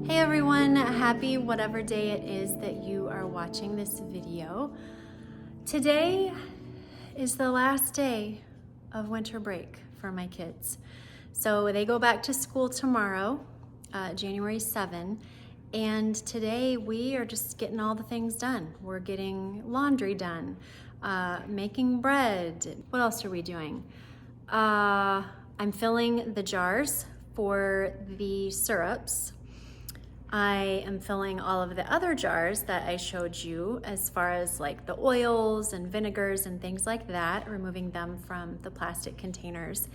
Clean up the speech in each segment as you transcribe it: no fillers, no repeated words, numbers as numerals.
Hey everyone, happy whatever day it is that you are watching this video. Today is the last day of winter break for my kids. So they go back to school tomorrow, January 7, and today we are just getting all the things done. We're getting laundry done, making bread. What else are we doing? I'm filling the jars for the syrups. I am filling all of the other jars that I showed you as far as like the oils and vinegars and things like that, removing them from the plastic containers.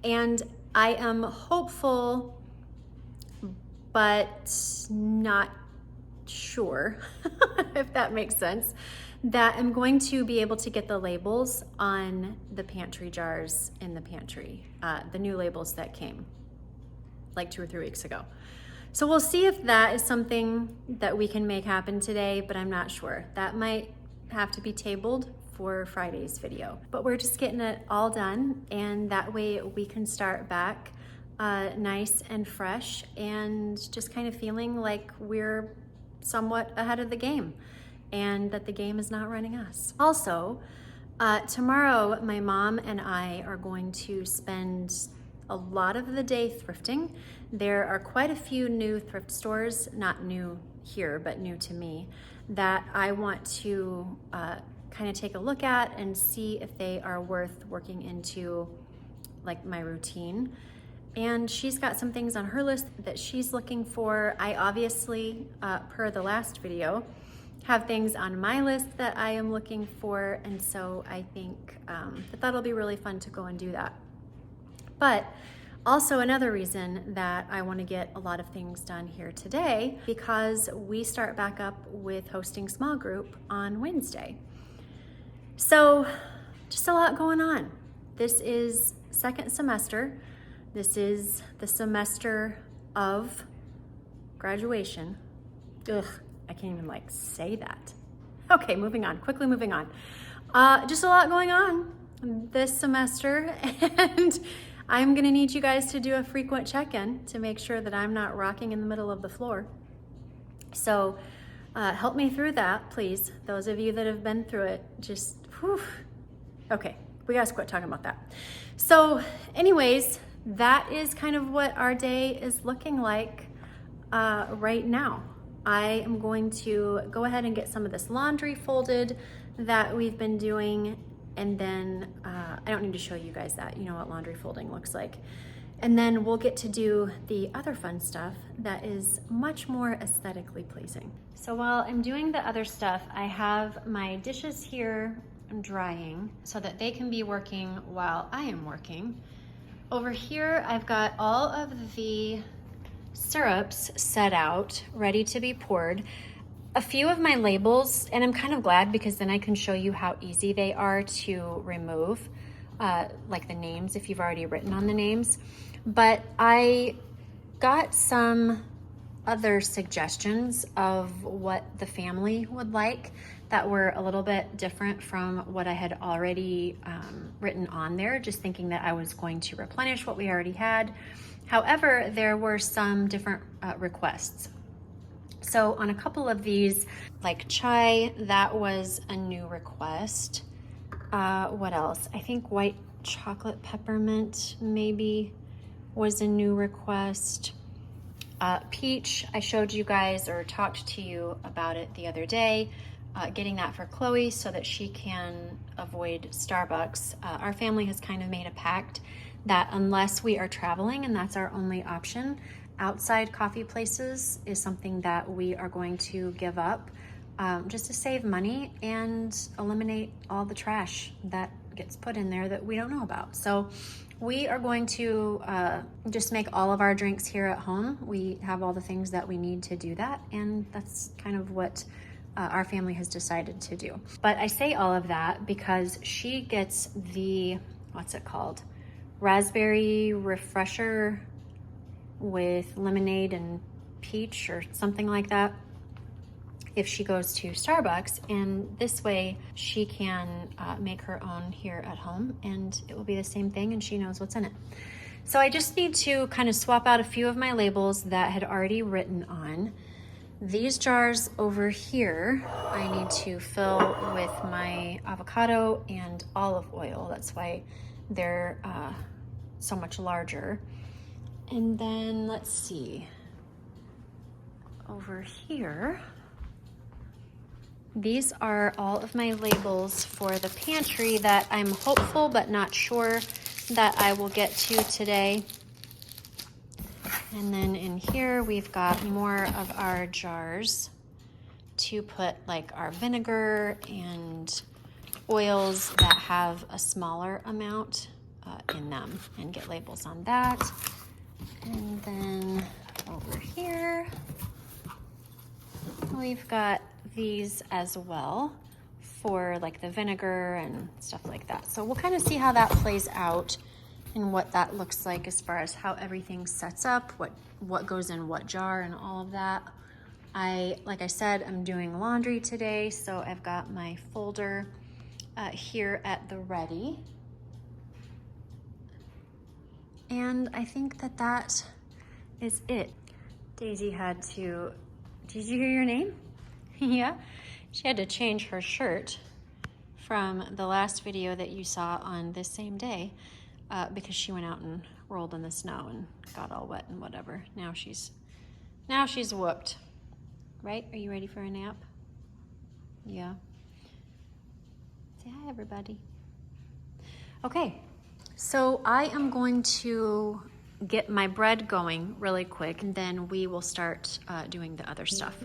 And I am hopeful, but not sure, if that makes sense, that I'm going to be able to get the labels on the pantry jars in the pantry, the new labels that came like 2 or 3 weeks ago. So we'll see if that is something that we can make happen today, but I'm not sure. That might have to be tabled for Friday's video. But we're just getting it all done, and that way we can start back nice and fresh and just kind of feeling like we're somewhat ahead of the game and that the game is not running us. Also, tomorrow my mom and I are going to spend a lot of the day thrifting. There are quite a few new thrift stores, not new here, but new to me, that I want to kind of take a look at and see if they are worth working into like my routine. And she's got some things on her list that she's looking for. I obviously, per the last video, have things on my list that I am looking for. And so I think that that'll be really fun to go and do that. But also another reason that I want to get a lot of things done here today, because we start back up with hosting small group on Wednesday. So just a lot going on. This is second semester. This is the semester of graduation. Ugh, I can't even like say that. Okay, moving on, quickly moving on. Just a lot going on this semester, and I'm gonna need you guys to do a frequent check-in to make sure that I'm not rocking in the middle of the floor. So help me through that, please. Those of you that have been through it, just, whew. Okay, we gotta quit talking about that. So anyways, that is kind of what our day is looking like right now. I am going to go ahead and get some of this laundry folded that we've been doing. And then I don't need to show you guys that. You know what laundry folding looks like. And then we'll get to do the other fun stuff that is much more aesthetically pleasing. So while I'm doing the other stuff, I have my dishes here drying so that they can be working while I am working. Over here, I've got all of the syrups set out, ready to be poured. A few of my labels, and I'm kind of glad because then I can show you how easy they are to remove, like the names if you've already written on the names. But I got some other suggestions of what the family would like that were a little bit different from what I had already written on there, just thinking that I was going to replenish what we already had. However, there were some different requests. So on a couple of these, like chai, that was a new request. What else? I think white chocolate peppermint maybe was a new request. Peach, I showed you guys or talked to you about it the other day, getting that for Chloe so that she can avoid Starbucks. Our family has kind of made a pact that unless we are traveling and that's our only option, outside coffee places is something that we are going to give up just to save money and eliminate all the trash that gets put in there that we don't know about. So we are going to just make all of our drinks here at home. We have all the things that we need to do that, and that's kind of what our family has decided to do. But I say all of that because she gets the, what's it called? Raspberry refresher with lemonade and peach or something like that if she goes to Starbucks, and this way she can make her own here at home and it will be the same thing and she knows what's in it. So I just need to kind of swap out a few of my labels that had already written on. These jars over here, I need to fill with my avocado and olive oil. That's why they're so much larger. And then let's see, over here, these are all of my labels for the pantry that I'm hopeful but not sure that I will get to today. And then in here, we've got more of our jars to put like our vinegar and oils that have a smaller amount in them, and get labels on that. And then over here, we've got these as well for like the vinegar and stuff like that. So we'll kind of see how that plays out and what that looks like as far as how everything sets up, what goes in what jar and all of that. Like I said, I'm doing laundry today, so I've got my folder here at the ready. And I think that that is it. Daisy had to, did you hear your name? Yeah, she had to change her shirt from the last video that you saw on this same day because she went out and rolled in the snow and got all wet and whatever. Now she's whooped, right? Are you ready for a nap? Yeah. Say hi, everybody. Okay, so I am going to get my bread going really quick, and then we will start doing the other stuff.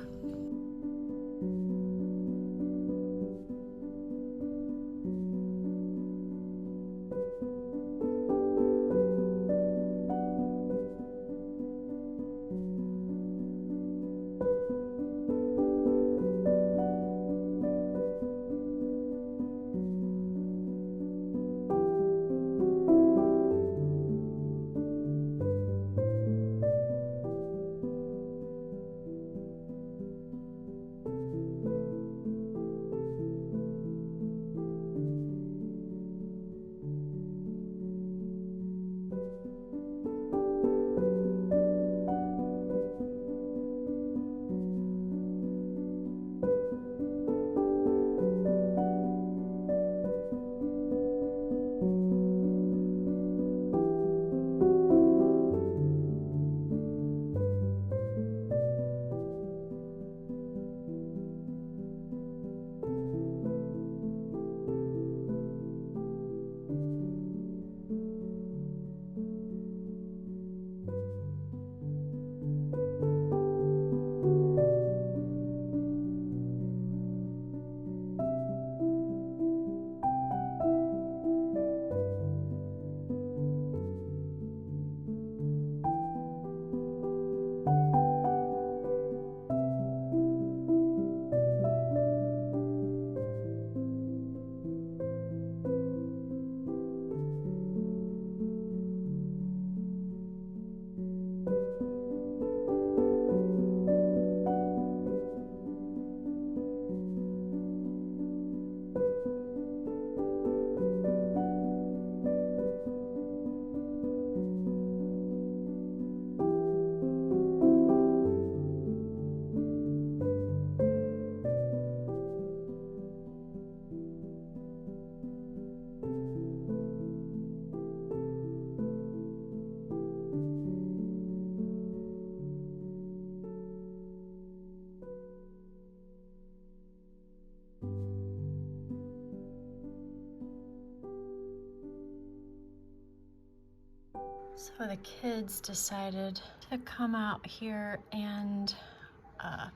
So the kids decided to come out here and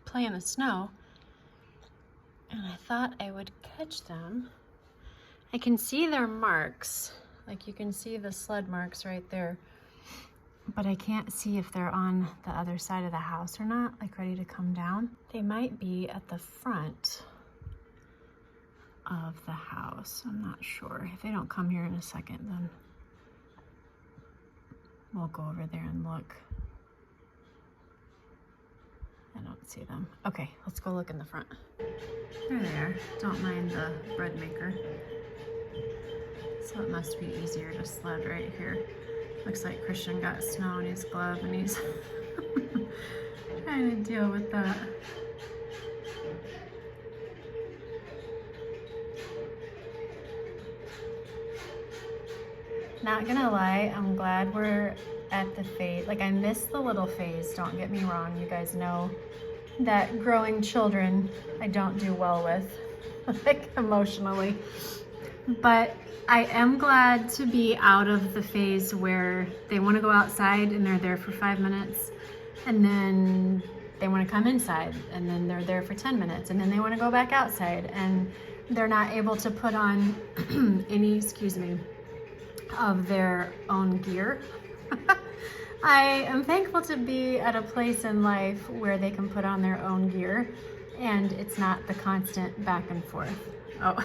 play in the snow, and I thought I would catch them. I can see their marks, like you can see the sled marks right there, but I can't see if they're on the other side of the house or not, like ready to come down. They might be at the front of the house, I'm not sure. If they don't come here in a second, then we'll go over there and look. I don't see them. Okay, let's go look in the front. There they are. Don't mind the bread maker. So it must be easier to sled right here. Looks like Christian got snow in his glove and he's trying to deal with that. Not gonna lie, I'm glad we're at the phase. Like, I miss the little phase, don't get me wrong. You guys know that growing children I don't do well with, like emotionally. But I am glad to be out of the phase where they want to go outside and they're there for 5 minutes, and then they want to come inside and then they're there for 10 minutes, and then they want to go back outside and they're not able to put on any, excuse me, of their own gear. I am thankful to be at a place in life where they can put on their own gear and it's not the constant back and forth. Oh.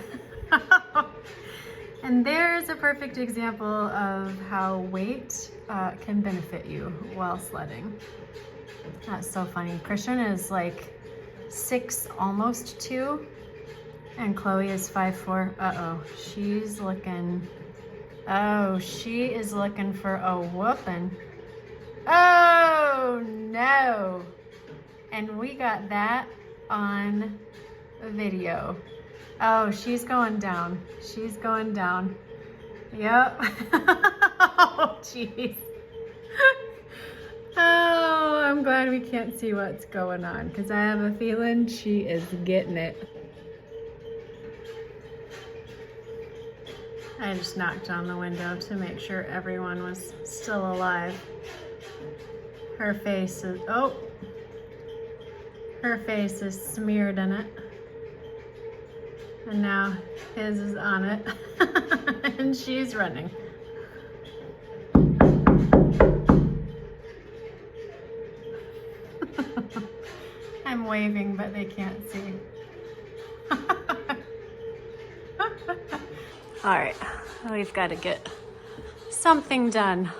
And there's a perfect example of how weight can benefit you while sledding. That's so funny. Christian is like 6, almost 2, and Chloe is 5'4". Uh-oh, she's looking, oh, she is looking for a whooping. Oh no. And we got that on video. Oh, she's going down. She's going down. Yep. Oh, jeez. Oh, I'm glad we can't see what's going on because I have a feeling she is getting it. I just knocked on the window to make sure everyone was still alive. Her face is, oh, her face is smeared in it. And now his is on it. And she's running. I'm waving, but they can't see. All right, we've got to get something done.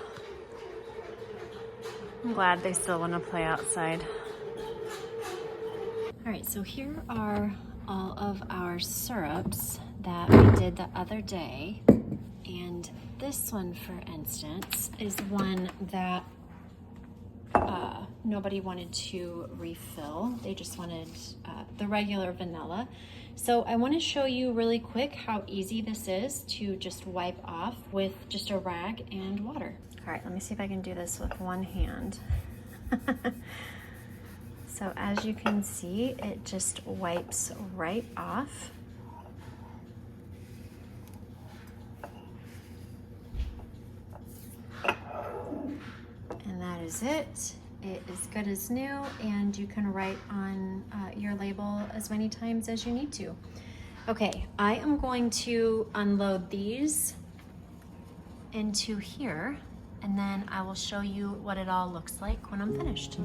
I'm glad they still want to play outside. All right, so here are all of our syrups that we did the other day. And this one, for instance, is one that nobody wanted to refill. They just wanted the regular vanilla. So I want to show you really quick how easy this is to just wipe off with just a rag and water. All right, let me see if I can do this with one hand. So as you can see, it just wipes right off. And that is it. It is good as new, and you can write on your label as many times as you need to. Okay, I am going to unload these into here, and then I will show you what it all looks like when I'm finished.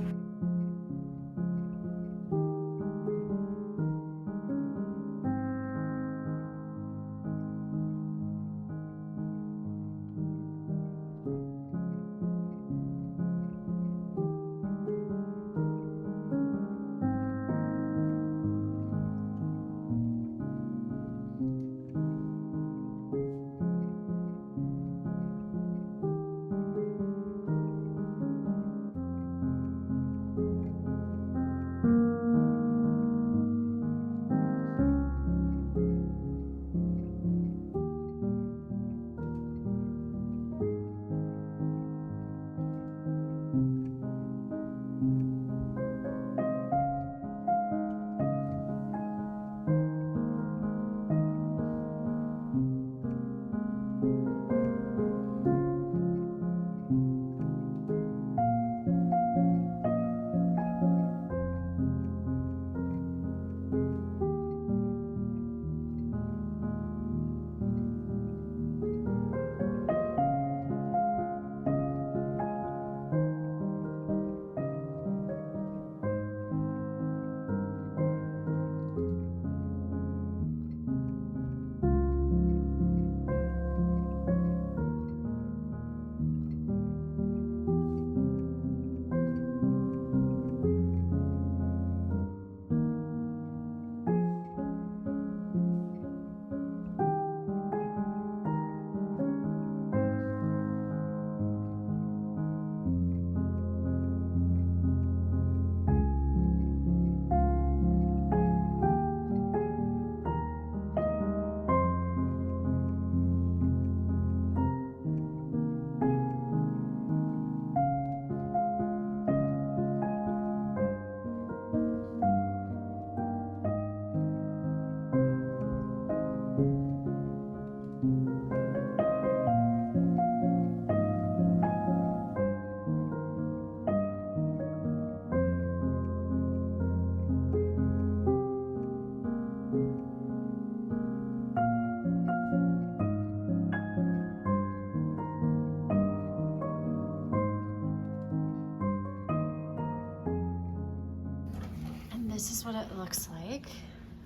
this is what it looks like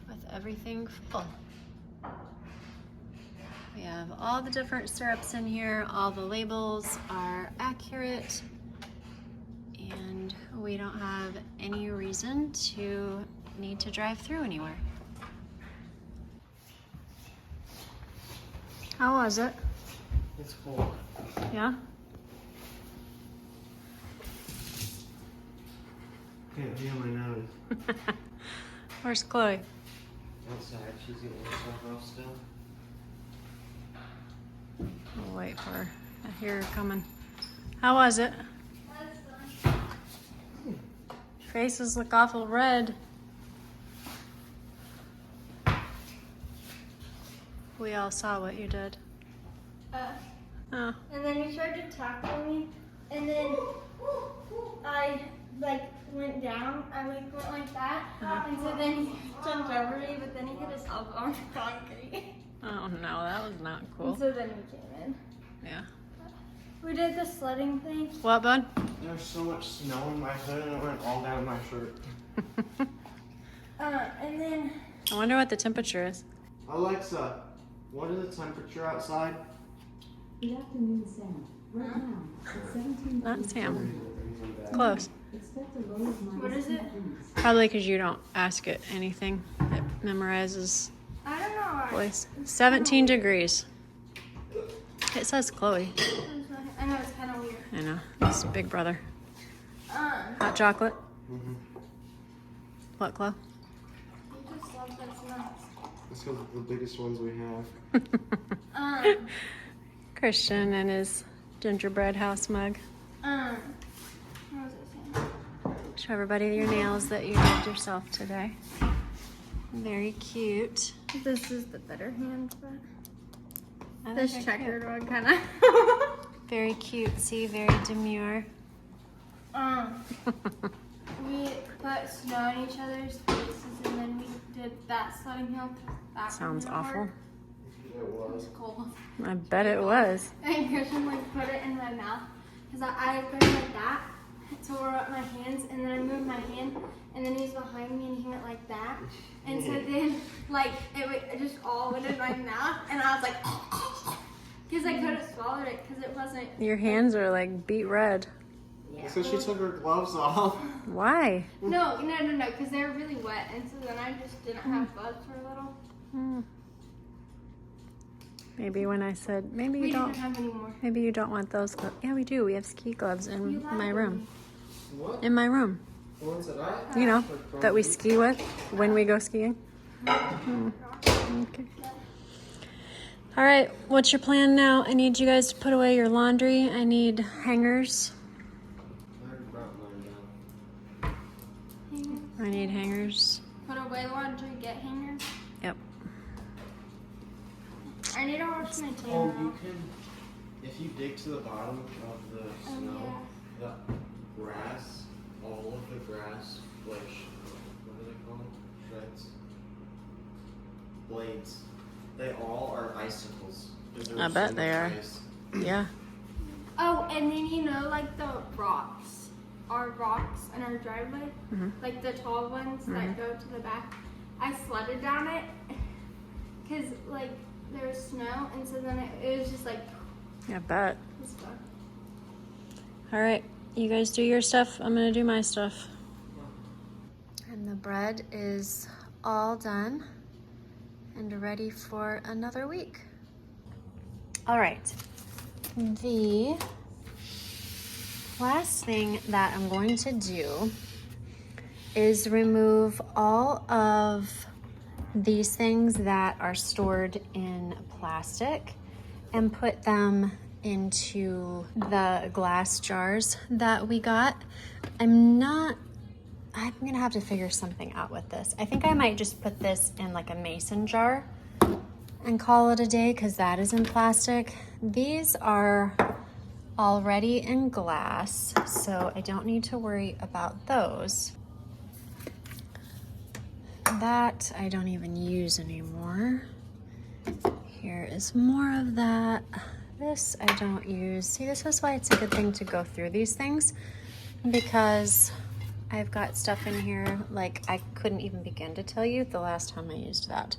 with everything full. We have all the different syrups in here. All the labels are accurate. And we don't have any reason to need to drive through anywhere. How was it? It's cool. Yeah? Can't feel my nose. Where's Chloe? Outside, she's getting herself off still. We'll wait for her. I hear her coming. How was it? Faces look awful red. We all saw what you did. Oh. And then he tried to tackle me, and then I went down. I went like that, and so then he jumped over me, but then he hit his elbow on the concrete. Oh no, that was not cool. And so then he came in. Yeah. We did the sledding thing. What, bud? There's so much snow in my hood and it went all down my shirt. And then I wonder what the temperature is. Alexa, what is the temperature outside? Good afternoon, Sam. Right now, it's 17 Not degrees. Sam. Close. Expect a low of what is it? Probably because you don't ask it anything. It memorizes I don't know. voice. 17 degrees. It says Chloe. I know it's kind of weird. I know. It's Big Brother. Hot chocolate. Mm-hmm. What, Chloe? He just loves that smells. That's because of the biggest ones we have. Christian and his gingerbread house mug. What was I saying? Show everybody your nails that you did yourself today. Very cute. This is the better hand, but I think this they're checkered cute. one kind of. Very cutesy, very demure. We put snow on each other's faces, and then we did that sledding hill. That Sounds was awful. hard. It It was. was cold. I bet it was. And Christian put it in my mouth because I put it like that to roll up my hands, and then I moved my hand, and then he's behind me and he went like that, and so then it just all went in my mouth, and I was like, because I couldn't swallow it because it wasn't. Your hands are like beet red. Yeah. So she took her gloves off. Why? No, because they were really wet, and so then I just didn't have gloves for a little. Hmm. Maybe when I said maybe We you didn't don't. have any more. Maybe you don't want those gloves. Yeah, we do. We have ski gloves in You my have room. What? In my room. The ones that I have? You know, that we ski with when we go skiing. Okay. All right, what's your plan now? I need you guys to put away your laundry. I need hangers. I already brought mine down. I need hangers. Put away laundry, get hangers. Yep. I need to wash my tail. Oh, you can, if you dig to the bottom of the snow, the grass, all of the grass, what are they called? Shreds? Blades. They all are icicles. 'Cause there I was bet so they much are. ice. Yeah. Oh, and then like the rocks, our rocks in our driveway, like the tall ones that go to the back. I sledded down it because there was snow, and so then it was just like. I bet. It was fun. All right, you guys do your stuff. I'm gonna do my stuff. And the bread is all done and ready for another week. All right, the last thing that I'm going to do is remove all of these things that are stored in plastic and put them into the glass jars that we got. I'm gonna have to figure something out with this. I think I might just put this in like a mason jar and call it a day because that is in plastic. These are already in glass, so I don't need to worry about those. That I don't even use anymore. Here is more of that. This I don't use. See, this is why it's a good thing to go through these things, because I've got stuff in here, like I couldn't even begin to tell you the last time I used that.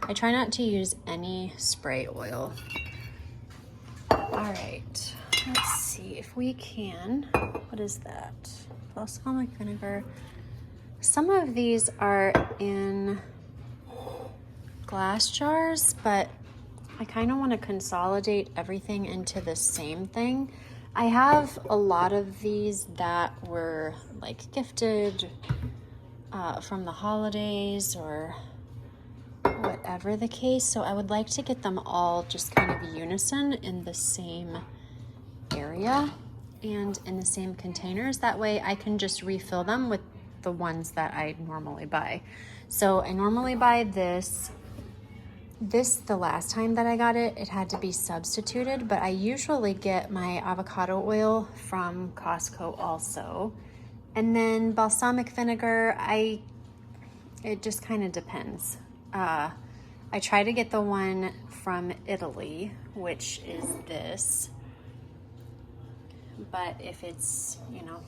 I try not to use any spray oil. All right, let's see if we can, what is that? Balsamic vinegar. Some of these are in glass jars, but I kind of want to consolidate everything into the same thing. I have a lot of these that were like gifted from the holidays or whatever the case. So I would like to get them all just kind of unison in the same area and in the same containers. That way I can just refill them with the ones that I normally buy. So I normally buy this, the last time that I got it, it had to be substituted, but I usually get my avocado oil from Costco also. And then balsamic vinegar, it just kind of depends. I try to get the one from Italy, which is this. But if it's, you know,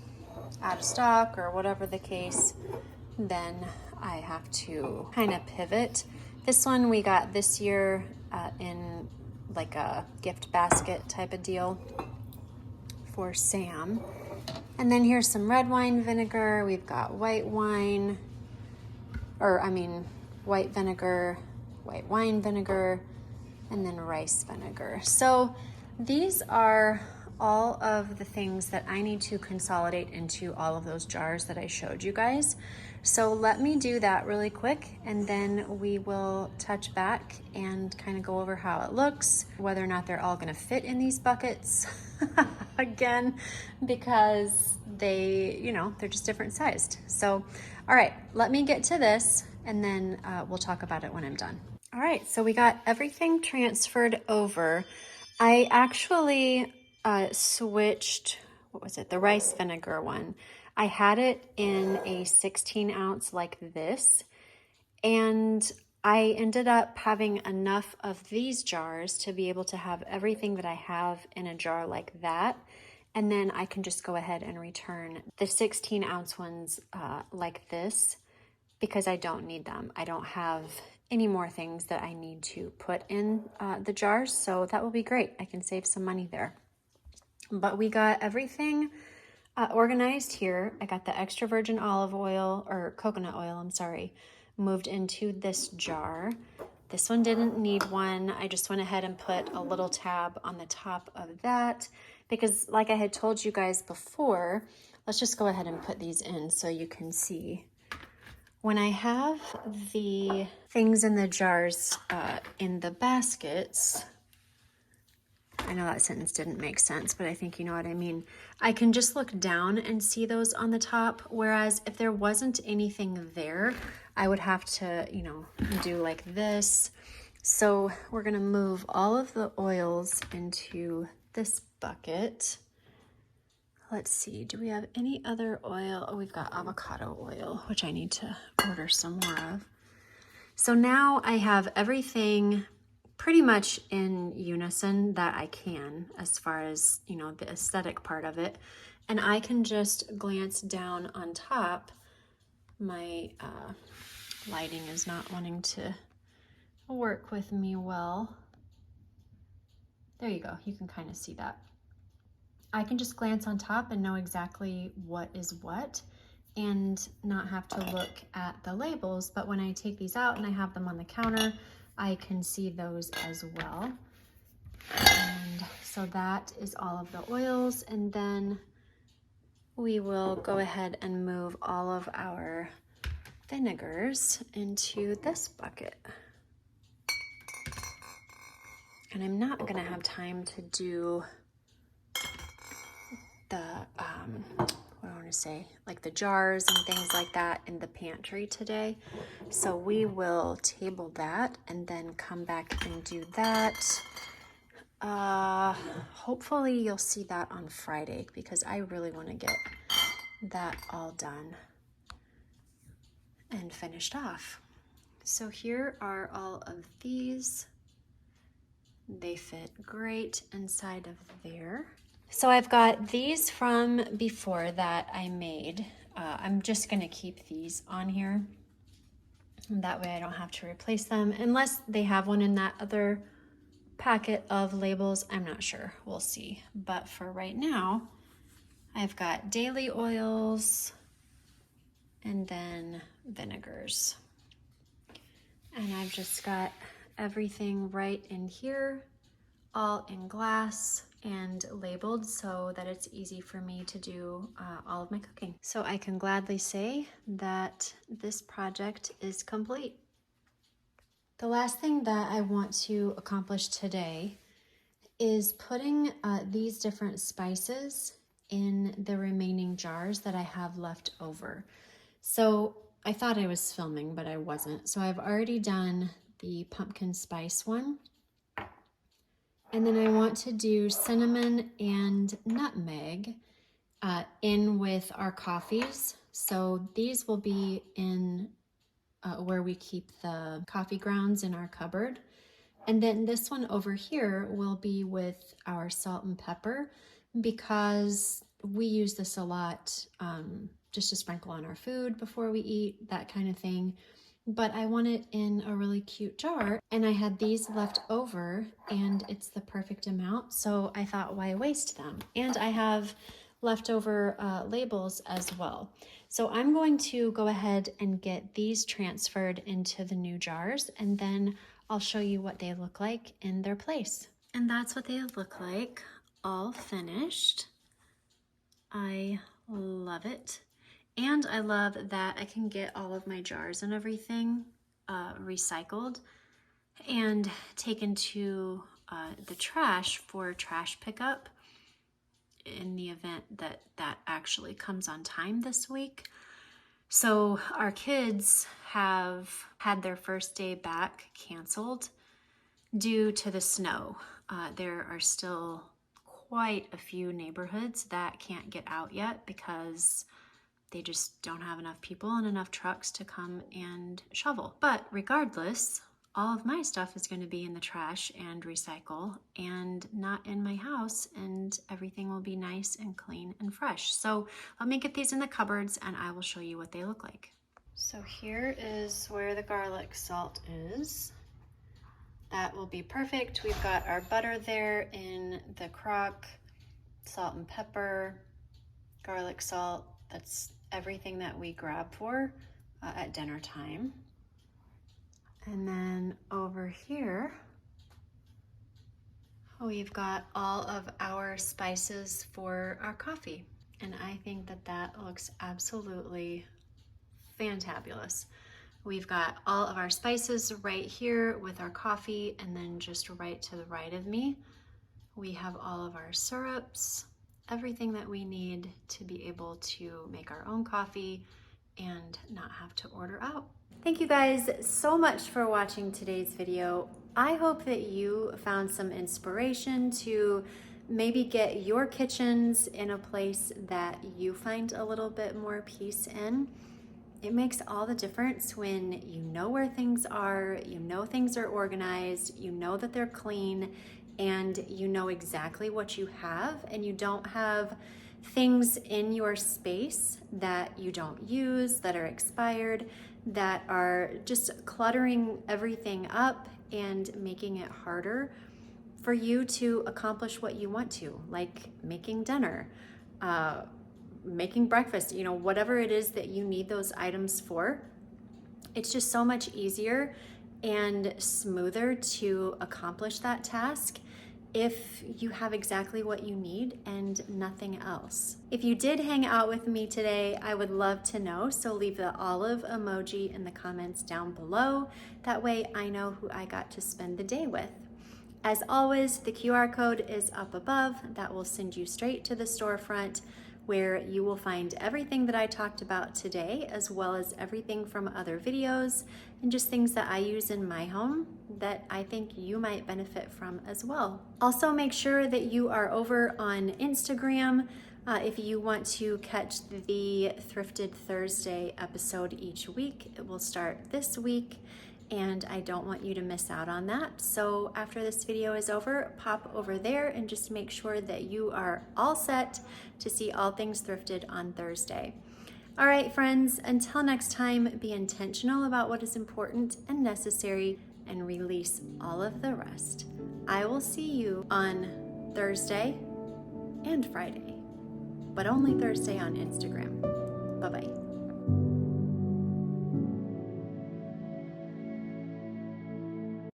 out of stock or whatever the case, then I have to kind of pivot. This one we got this year in like a gift basket type of deal for Sam. And then here's some red wine vinegar. We've got white vinegar, white wine vinegar, and then rice vinegar. So these are all of the things that I need to consolidate into all of those jars that I showed you guys. So let me do that really quick, and then we will touch back and kind of go over how it looks, whether or not they're all gonna fit in these buckets again, because they, you know, they're just different sized. So, all right, let me get to this, and then we'll talk about it when I'm done. All right, so we got everything transferred over. I actually switched, what was it, the rice vinegar one. I had it in a 16 ounce like this, and I ended up having enough of these jars to be able to have everything that I have in a jar like that. And then I can just go ahead and return the 16 ounce ones like this, because I don't need them. I don't have any more things that I need to put in the jars, so that will be great. I can save some money there. But we got everything organized here. I got the extra virgin olive oil, or coconut oil, I'm sorry, moved into this jar. This one didn't need one. I just went ahead and put a little tab on the top of that, because like I had told you guys before, let's just go ahead and put these in so you can see. When I have the things in the jars in the baskets, I know that sentence didn't make sense, but I think you know what I mean. I can just look down and see those on the top, whereas if there wasn't anything there, I would have to, you know, do like this. So we're gonna move all of the oils into this bucket. Let's see, do we have any other oil? Oh, we've got avocado oil, which I need to order some more of. So now I have everything pretty much in unison that I can, as far as, you know, the aesthetic part of it. And I can just glance down on top. My lighting is not wanting to work with me well. There you go, you can kind of see that. I can just glance on top and know exactly what is what and not have to look at the labels. But when I take these out and I have them on the counter, I can see those as well. And so that is all of the oils. And then we will go ahead and move all of our vinegars into this bucket. And I'm not gonna have time to do the, what do I wanna say, like the jars and things like that in the pantry today. So we will table that and then come back and do that. Hopefully you'll see that on Friday, because I really wanna get that all done and finished off. So here are all of these. They fit great inside of there. So I've got these from before that I made. I'm just gonna keep these on here. That way I don't have to replace them unless they have one in that other packet of labels. I'm not sure, we'll see. But for right now, I've got daily oils and then vinegars. And I've just got everything right in here, all in glass and labeled so that it's easy for me to do all of my cooking. So I can gladly say that this project is complete. The last thing that I want to accomplish today is putting these different spices in the remaining jars that I have left over. So I thought I was filming, but I wasn't. So I've already done the pumpkin spice one. And then I want to do cinnamon and nutmeg in with our coffees. So these will be in where we keep the coffee grounds in our cupboard. And then this one over here will be with our salt and pepper because we use this a lot just to sprinkle on our food before we eat, that kind of thing. But I want it in a really cute jar, and I had these left over and it's the perfect amount. So I thought, why waste them? And I have leftover labels as well. So I'm going to go ahead and get these transferred into the new jars, and then I'll show you what they look like in their place. And that's what they look like, all finished. I love it. And I love that I can get all of my jars and everything recycled and taken to the trash for trash pickup in the event that that actually comes on time this week. So our kids have had their first day back canceled due to the snow. There are still quite a few neighborhoods that can't get out yet because they just don't have enough people and enough trucks to come and shovel. But regardless, all of my stuff is going to be in the trash and recycle and not in my house, and everything will be nice and clean and fresh. So let me get these in the cupboards and I will show you what they look like. So here is where the garlic salt is. That will be perfect. We've got our butter there in the crock, salt and pepper, garlic salt. That's everything that we grab for at dinner time. And then over here, we've got all of our spices for our coffee. And I think that that looks absolutely fantabulous. We've got all of our spices right here with our coffee, and then just right to the right of me, we have all of our syrups, everything that we need to be able to make our own coffee and not have to order out. Thank you guys so much for watching today's video. I hope that you found some inspiration to maybe get your kitchens in a place that you find a little bit more peace in. It makes all the difference when you know where things are, you know things are organized, you know that they're clean, and you know exactly what you have, and you don't have things in your space that you don't use, that are expired, that are just cluttering everything up and making it harder for you to accomplish what you want to, like making dinner, making breakfast, you know, whatever it is that you need those items for. It's just so much easier and smoother to accomplish that task if you have exactly what you need and nothing else. If you did hang out with me today, I would love to know, so leave the olive emoji in the comments down below. That way I know who I got to spend the day with. As always, the QR code is up above. That will send you straight to the storefront, where you will find everything that I talked about today, as well as everything from other videos and just things that I use in my home that I think you might benefit from as well. Also, make sure that you are over on Instagram if you want to catch the Thrifted Thursday episode each week. It will start this week, and I don't want you to miss out on that. So after this video is over, pop over there and just make sure that you are all set to see all things thrifted on Thursday. All right, friends, until next time, be intentional about what is important and necessary and release all of the rest. I will see you on Thursday and Friday, but only Thursday on Instagram. Bye-bye.